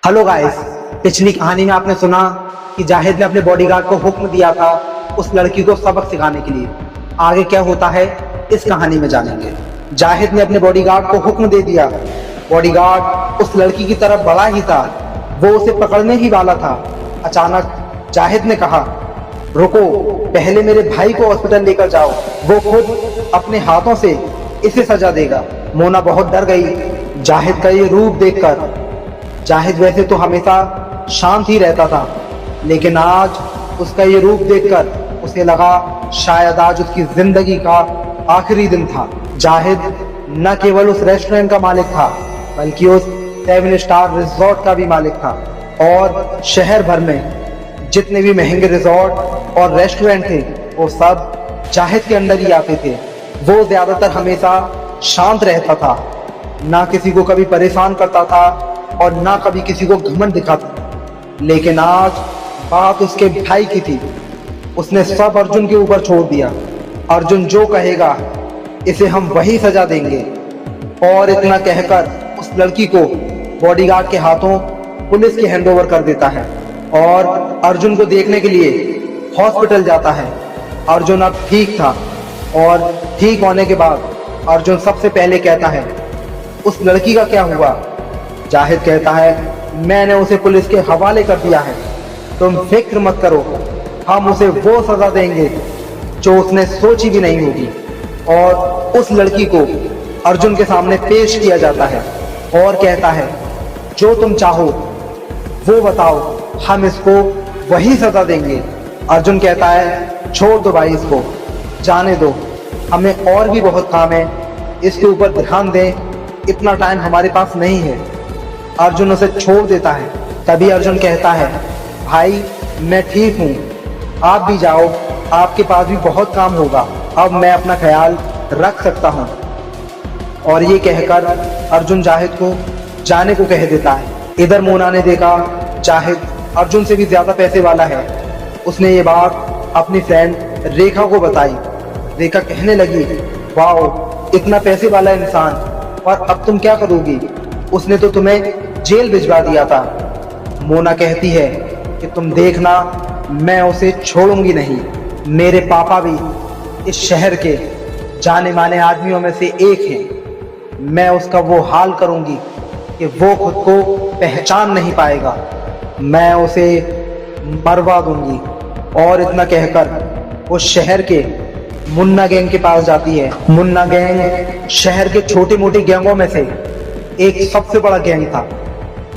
Hello guys, पिछली कहानी में आपने सुना कि जाहिद ने अपने बॉडीगार्ड को हुक्म दिया था उस लड़की को सबक सिखाने के लिए। आगे क्या होता है इस कहानी में जानेंगे। जाहिद ने अपने बॉडीगार्ड को हुक्म दे दिया। बॉडीगार्ड उस लड़की की तरफ बढ़ा ही था, वो उसे पकड़ने ही वाला था। अचानक जाहिद ने कहा, रुको, पहले मेरे भाई को हॉस्पिटल लेकर जाओ, वो खुद अपने हाथों से इसे सजा देगा। मोना बहुत डर गई जाहिद का ये रूप देखकर। जाहिद वैसे तो हमेशा शांत ही रहता था, लेकिन आज उसका ये रूप देखकर उसे लगा शायद आज उसकी जिंदगी का आखिरी दिन था। जाहिद न केवल उस रेस्टोरेंट का मालिक था, बल्कि उस 7 स्टार रिजॉर्ट का भी मालिक था। और शहर भर में जितने भी महंगे रिजॉर्ट और रेस्टोरेंट थे, वो सब जाहिद के अंडर ही आते थे। वो ज्यादातर हमेशा शांत रहता था, ना किसी को कभी परेशान करता था और ना कभी किसी को घमंड दिखाता। लेकिन आज बात उसके भाई की थी। उसने सब अर्जुन के ऊपर छोड़ दिया। अर्जुन जो कहेगा इसे हम वही सजा देंगे। और इतना कहकर उस लड़की को बॉडीगार्ड के हाथों पुलिस के हैंडओवर कर देता है और अर्जुन को देखने के लिए हॉस्पिटल जाता है। अर्जुन अब ठीक था और ठीक होने के बाद अर्जुन सबसे पहले कहता है, उस लड़की का क्या हुआ? जाहिद कहता है, मैंने उसे पुलिस के हवाले कर दिया है, तुम फिक्र मत करो, हम उसे वो सजा देंगे जो उसने सोची भी नहीं होगी। और उस लड़की को अर्जुन के सामने पेश किया जाता है और कहता है, जो तुम चाहो वो बताओ, हम इसको वही सजा देंगे। अर्जुन कहता है, छोड़ दो भाई, इसको जाने दो, हमें और भी बहुत काम है, इसके ऊपर ध्यान दें, इतना टाइम हमारे पास नहीं है। अर्जुन उसे छोड़ देता है। तभी अर्जुन कहता है, भाई मैं ठीक हूँ, आप भी जाओ, आपके पास भी बहुत काम होगा, अब मैं अपना ख्याल रख सकता हूँ। और ये कहकर अर्जुन जाहिद को जाने को कह देता है। इधर मोना ने देखा जाहिद अर्जुन से भी ज्यादा पैसे वाला है। उसने ये बात अपनी फ्रेंड रेखा को बताई। रेखा कहने लगी, वाओ, इतना पैसे वाला इंसान, और अब तुम क्या करोगी? उसने तो तुम्हें जेल भिजवा दिया था। मोना कहती है कि तुम देखना, मैं उसे छोड़ूंगी नहीं। मेरे पापा भी इस शहर के जाने माने आदमियों में से एक हैं। मैं उसका वो हाल करूंगी कि वो खुद को पहचान नहीं पाएगा, मैं उसे मरवा दूंगी। और इतना कहकर वो शहर के मुन्ना गैंग के पास जाती है। मुन्ना गैंग शहर के छोटे मोटे गैंगों में से एक सबसे बड़ा गैंग था।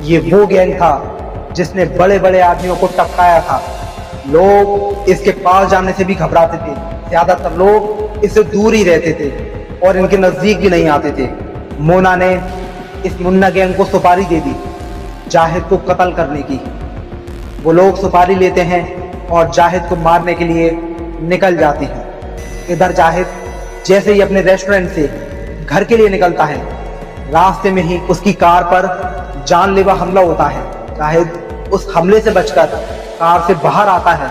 ये वो गैंग था जिसने बड़े बड़े आदमियों को टपकाया था। लोग इसके पास जाने से भी घबराते थे, ज्यादातर लोग इससे दूर ही रहते थे और इनके नजदीक भी नहीं आते थे। मोना ने इस मुन्ना गैंग को सुपारी दे दी जाहिद को कत्ल करने की। वो लोग सुपारी लेते हैं और जाहिद को मारने के लिए निकल जाते हैं। इधर जाहिद जैसे ही अपने रेस्टोरेंट से घर के लिए निकलता है, रास्ते में ही उसकी कार पर जानलेवा हमला होता है। जाहिद उस हमले से बचकर कार से बाहर आता है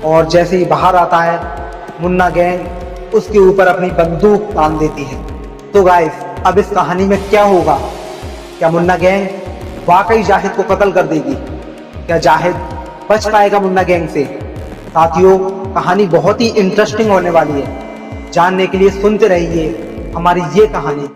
और जैसे ही बाहर आता है, मुन्ना गैंग उसके ऊपर अपनी बंदूक तान देती है। तो गाइस, अब इस कहानी में क्या होगा? क्या मुन्ना गैंग वाकई जाहिद को कत्ल कर देगी? क्या जाहिद बच पाएगा मुन्ना गैंग से? साथियों, कहानी बहुत ही इंटरेस्टिंग होने वाली है। जानने के लिए सुनते रहिए हमारी ये कहानी।